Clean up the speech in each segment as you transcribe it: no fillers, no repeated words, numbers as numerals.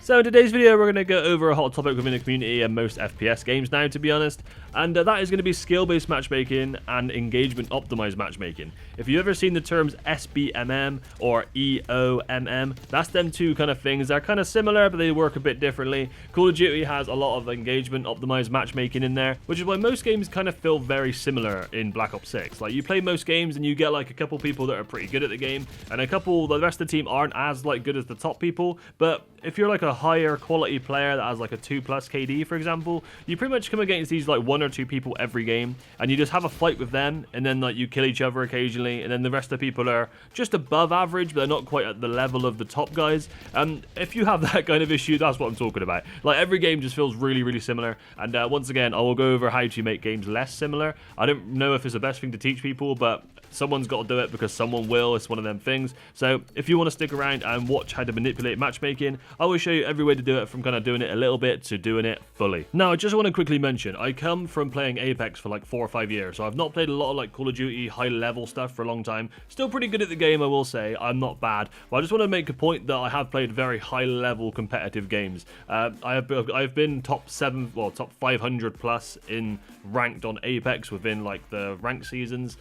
So in today's video, we're going to go over a hot topic within the community and most FPS games now, to be honest, and that is going to be skill-based matchmaking and engagement-optimized matchmaking. If you've ever seen the terms Sbmm or EOMM, that's them two kind of things. They're kind of similar, but they work a bit differently. Call of Duty has a lot of engagement-optimized matchmaking in there, which is why most games kind of feel very similar in Black Ops 6. Like, you play most games and you get like a couple people that are pretty good at the game, and a couple, the rest of the team aren't as like good as the top people, but if you're like a higher quality player that has like a 2+ KD, for example, you pretty much come against these like 1 or 2 people every game, and you just have a fight with them, and then like you kill each other occasionally, and then the rest of the people are just above average, but they're not quite at the level of the top guys. And if you have that kind of issue, that's what I'm talking about. Like, every game just feels really, really similar, and once again, I will go over how to make games less similar. I don't know if it's the best thing to teach people, but someone's got to do it because someone will. It's one of them things. So if you want to stick around and watch how to manipulate matchmaking, I will show you every way to do it, from kind of doing it a little bit to doing it fully. Now, I just want to quickly mention, I come from playing Apex for like 4 or 5 years, so I've not played a lot of like Call of Duty high level stuff for a long time. Still pretty good at the game, I will say. I'm not bad, but I just want to make a point that I have played very high level competitive games. I've been top 500 plus in ranked on Apex within like the ranked seasons.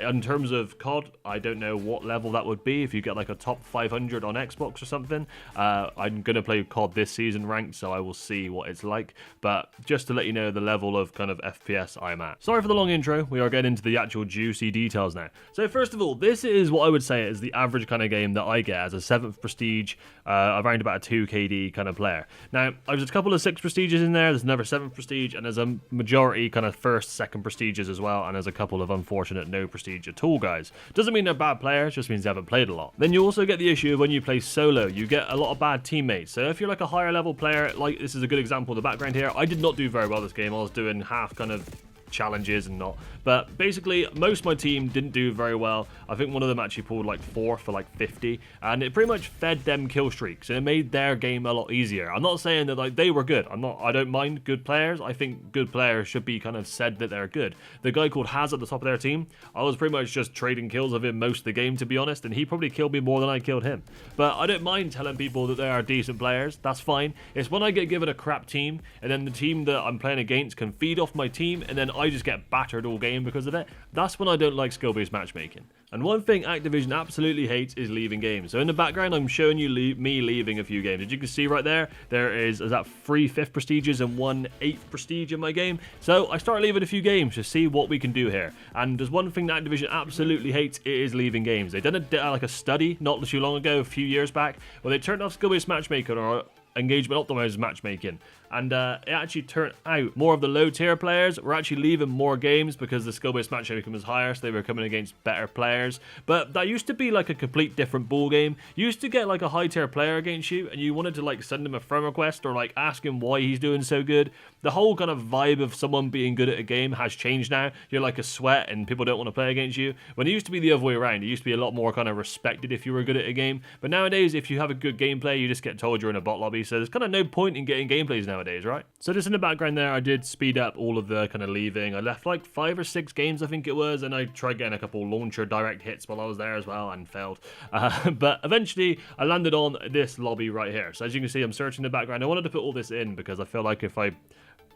In terms of COD, I don't know what level that would be if you get like a top 500 on Xbox or something. I'm gonna play COD this season ranked, so I will see what it's like, but just to let you know the level of kind of FPS I'm at. Sorry for the long intro, we are getting into the actual juicy details now. So first of all, this is what I would say is the average kind of game that I get as a 7th prestige, around about a 2 KD kind of player. Now, there's a couple of 6 prestiges in there, there's another 7th prestige, and there's a majority kind of 1st, 2nd prestiges as well, and there's a couple of unfortunate no prestige at all guys. Doesn't mean they're bad players, just means they haven't played a lot. Then you also get the issue of when you play solo, you get a lot of bad teammates. So if you're like a higher level player, like this is a good example of the background here, I did not do very well this game. I was doing half kind of challenges and not, but basically most of my team didn't do very well. I think one of them actually pulled like 4 for like 50, and it pretty much fed them kill streaks, and it made their game a lot easier. I'm not saying that like they were good. I don't mind good players. I think good players should be kind of said that they're good. The guy called Haz at the top of their team, I was pretty much just trading kills with him most of the game, to be honest, and he probably killed me more than I killed him. But I don't mind telling people that they are decent players. That's fine. It's when I get given a crap team, and then the team that I'm playing against can feed off my team, and then I just get battered all game because of it. That's when I don't like skill-based matchmaking. And one thing Activision absolutely hates is leaving games. So in the background, I'm showing you me leaving a few games. As you can see right there, there is that 3 5th prestiges and 1 8th prestige in my game. So I start leaving a few games to see what we can do here. And there's one thing that Activision absolutely hates, it is leaving games. They did like a study not too long ago, a few years back, where they turned off skill-based matchmaking or engagement optimized matchmaking, and it actually turned out more of the low tier players were actually leaving more games because the skill-based matchmaking was higher, so they were coming against better players. But that used to be like a complete different ball game. You used to get like a high tier player against you, and you wanted to like send him a friend request or like ask him why he's doing so good. The whole kind of vibe of someone being good at a game has changed now. You're like a sweat and people don't want to play against you, when it used to be the other way around. It used to be a lot more kind of respected if you were good at a game, but nowadays if you have a good gameplay, you just get told you're in a bot lobby. So there's kind of no point in getting gameplays nowadays, right? So just in the background there, I did speed up all of the kind of leaving. I left like 5 or 6 games, I think it was, and I tried getting a couple launcher direct hits while I was there as well and failed. But eventually I landed on this lobby right here. So as you can see, I'm searching the background. I wanted to put all this in because I feel like if I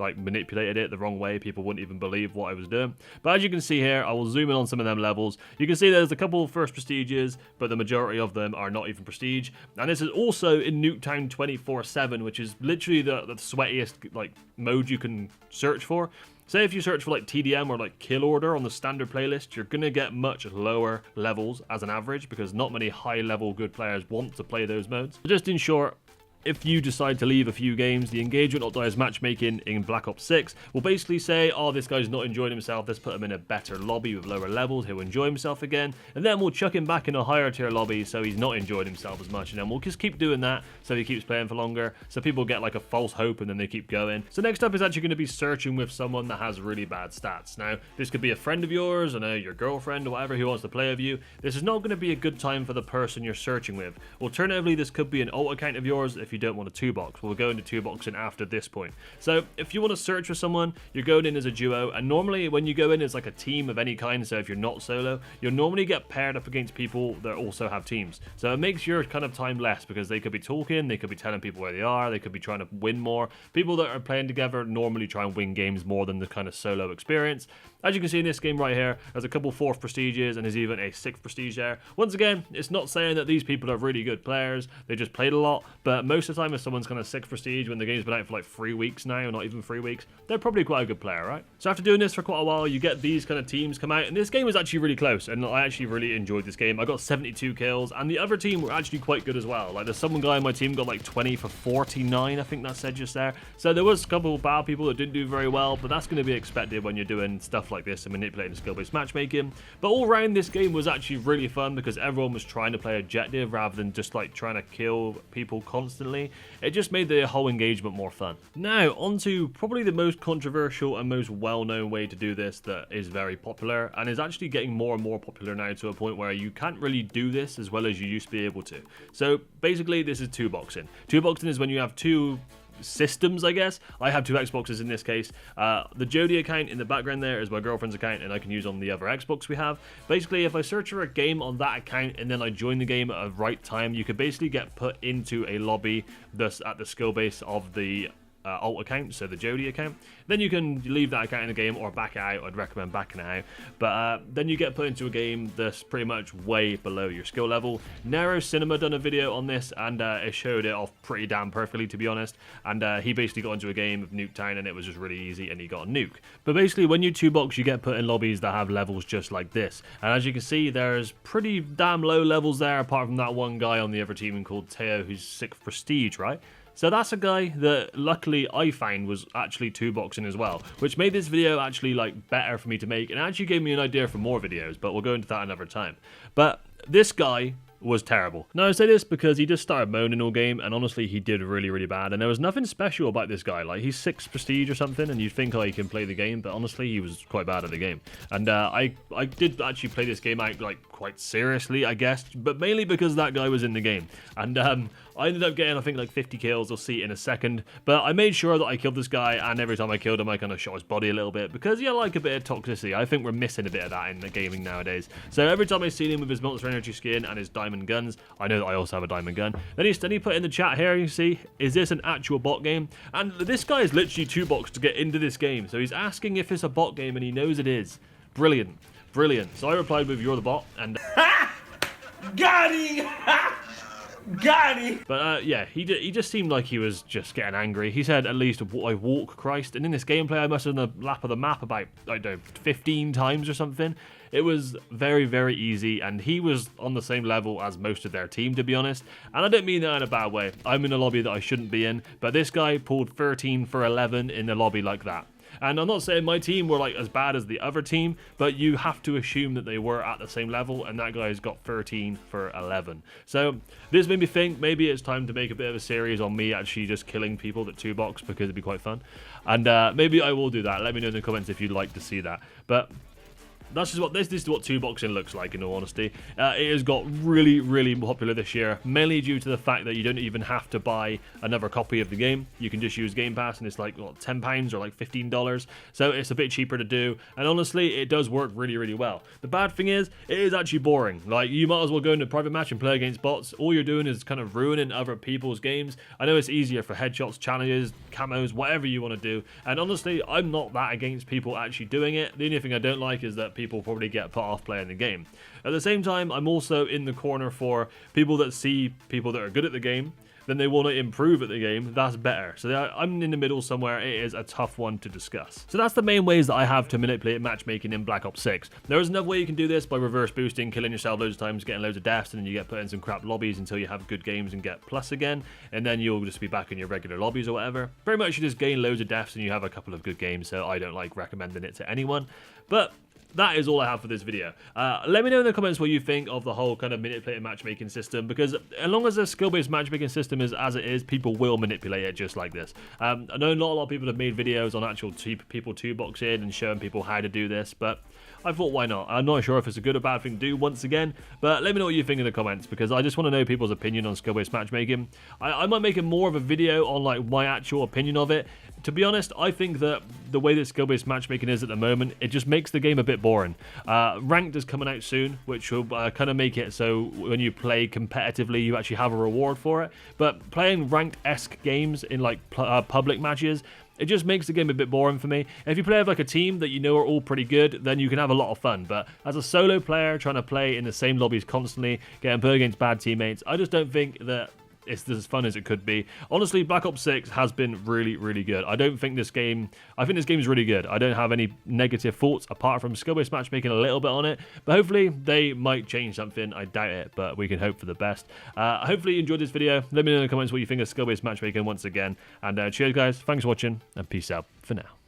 like manipulated it the wrong way, people wouldn't even believe what I was doing. But as you can see here, I will zoom in on some of them levels. You can see there's a couple of 1st prestiges, but the majority of them are not even prestige. And this is also in Nuketown 24/7, which is literally the sweatiest like mode you can search for. Say if you search for like TDM or like kill order on the standard playlist, you're gonna get much lower levels as an average because not many high level good players want to play those modes. So just in short, if you decide to leave a few games, the engagement optimized matchmaking in Black Ops 6 will basically say, oh, this guy's not enjoying himself, let's put him in a better lobby with lower levels, he'll enjoy himself again, and then we'll chuck him back in a higher tier lobby so he's not enjoying himself as much, and then we'll just keep doing that so he keeps playing for longer, so people get like a false hope and then they keep going. So next up is actually going to be searching with someone that has really bad stats. Now, this could be a friend of yours, your girlfriend or whatever who wants to play with you. This is not going to be a good time for the person you're searching with. Alternatively, this could be an alt account of yours if you don't want a 2-box. We'll go into 2-boxing after this point. So if you want to search for someone, you're going in as a duo, and normally when you go in as like a team of any kind, so if you're not solo, you'll normally get paired up against people that also have teams. So it makes your kind of time less, because they could be talking, they could be telling people where they are, they could be trying to win more. People that are playing together normally try and win games more than the kind of solo experience. As you can see in this game right here, there's a couple 4th prestiges and there's even a 6th prestige there. Once again, it's not saying that these people are really good players, they just played a lot, but most of the time if someone's kind of 6th prestige when the game's been out for like 3 weeks now, or not even 3 weeks, they're probably quite a good player, right? So after doing this for quite a while, you get these kind of teams come out, and this game was actually really close, and I actually really enjoyed this game. I got 72 kills, and the other team were actually quite good as well. Like there's some guy on my team got like 20 for 49, I think that said just there. So there was a couple of bad people that didn't do very well, but that's going to be expected when you're doing stuff like this and manipulating skill-based matchmaking. But all around, this game was actually really fun because everyone was trying to play objective rather than just like trying to kill people constantly. It just made the whole engagement more fun. Now onto probably the most controversial and most well-known way to do this that is very popular and is actually getting more and more popular now, to a point where you can't really do this as well as you used to be able to. So basically this is 2-boxing. 2-boxing is when you have two systems, I guess. I have 2 Xboxes in this case. The Jodie account in the background there is my girlfriend's account, and I can use on the other Xbox we have. Basically, if I search for a game on that account and then I join the game at a right time, you could basically get put into a lobby thus at the skill base of the alt account, so the Jodie account. Then you can leave that account in the game or back it out. I'd recommend backing it out. But then you get put into a game that's pretty much way below your skill level. Nero Cinema done a video on this, and it showed it off pretty damn perfectly, to be honest. And he basically got into a game of Nuketown, and it was just really easy, and he got a nuke. But basically, when you 2-box, you get put in lobbies that have levels just like this. And as you can see, there's pretty damn low levels there, apart from that one guy on the other team called Teo, who's 6th prestige, right? So that's a guy that luckily I found was actually 2-boxing as well, which made this video actually like better for me to make, and actually gave me an idea for more videos, but we'll go into that another time. But this guy was terrible. Now I say this because he just started moaning all game, and honestly he did really, really bad, and there was nothing special about this guy. Like, he's 6th prestige or something, and you'd think, oh, he can play the game, but honestly he was quite bad at the game. And I did actually play this game out like quite seriously, I guess, but mainly because that guy was in the game. And I ended up getting, I think, like 50 kills. I'll see in a second. But I made sure that I killed this guy, and every time I killed him, I kind of shot his body a little bit, because yeah, I like a bit of toxicity. I think we're missing a bit of that in the gaming nowadays. So every time I see him with his Monster Energy skin and his diamond guns, I know that I also have a diamond gun. Then he put in the chat here, you see, is this an actual bot game? And this guy is literally 2-boxed to get into this game. So he's asking if it's a bot game, and he knows it is. Brilliant. Brilliant. So I replied with, you're the bot, and got him! Got him! But yeah, he just seemed like he was just getting angry. He said, at least, I walk, Christ. And in this gameplay, I must have done a lap of the map about, I don't know, 15 times or something. It was very, very easy, and he was on the same level as most of their team, to be honest. And I don't mean that in a bad way. I'm in a lobby that I shouldn't be in, but this guy pulled 13 for 11 in a lobby like that. And I'm not saying my team were like as bad as the other team, but you have to assume that they were at the same level, and that guy's got 13 for 11. So this made me think maybe it's time to make a bit of a series on me actually just killing people that 2-box, because it'd be quite fun. And maybe I will do that. Let me know in the comments if you'd like to see that. But that's just what this is what 2-boxing looks like, in all honesty. It has got really, really popular this year, mainly due to the fact that you don't even have to buy another copy of the game. You can just use Game Pass, and it's like, what, £10 or like $15. So it's a bit cheaper to do, and honestly, it does work really, really well. The bad thing is, it is actually boring. Like, you might as well go into a private match and play against bots. All you're doing is kind of ruining other people's games. I know it's easier for headshots, challenges, camos, whatever you want to do, and honestly, I'm not that against people actually doing it. The only thing I don't like is that people probably get put off playing the game. At the same time, I'm also in the corner for people that see people that are good at the game, then they want to improve at the game. That's better. So I'm in the middle somewhere. It is a tough one to discuss. So that's the main ways that I have to manipulate matchmaking in Black Ops 6. There is another way you can do this by reverse boosting, killing yourself loads of times, getting loads of deaths, and then you get put in some crap lobbies until you have good games and get plus again, and then you'll just be back in your regular lobbies or whatever. Very much you just gain loads of deaths and you have a couple of good games, so I don't like recommending it to anyone. But that is all I have for this video. Let me know in the comments what you think of the whole kind of manipulated matchmaking system, because as long as the skill-based matchmaking system is as it is, people will manipulate it just like this. I know not a lot of people have made videos on actual people 2-boxing and showing people how to do this, but I thought, why not? I'm not sure if it's a good or bad thing to do once again, but let me know what you think in the comments, because I just want to know people's opinion on skill-based matchmaking. I might make more of a video on like my actual opinion of it. To be honest, I think that the way that skill-based matchmaking is at the moment, it just makes the game a bit boring. Ranked is coming out soon, which will kind of make it so when you play competitively, you actually have a reward for it. But playing ranked-esque games in like public matches, it just makes the game a bit boring for me. And if you play with like a team that you know are all pretty good, then you can have a lot of fun. But as a solo player trying to play in the same lobbies constantly, getting put against bad teammates, I just don't think that it's as fun as it could be. Honestly, Black Ops 6 has been really, really good. I think this game is really good. I don't have any negative thoughts apart from skill-based matchmaking a little bit on it, but hopefully they might change something. I doubt it, but we can hope for the best. Hopefully you enjoyed this video. Let me know in the comments what you think of skill-based matchmaking once again, and cheers guys, thanks for watching, and peace out for now.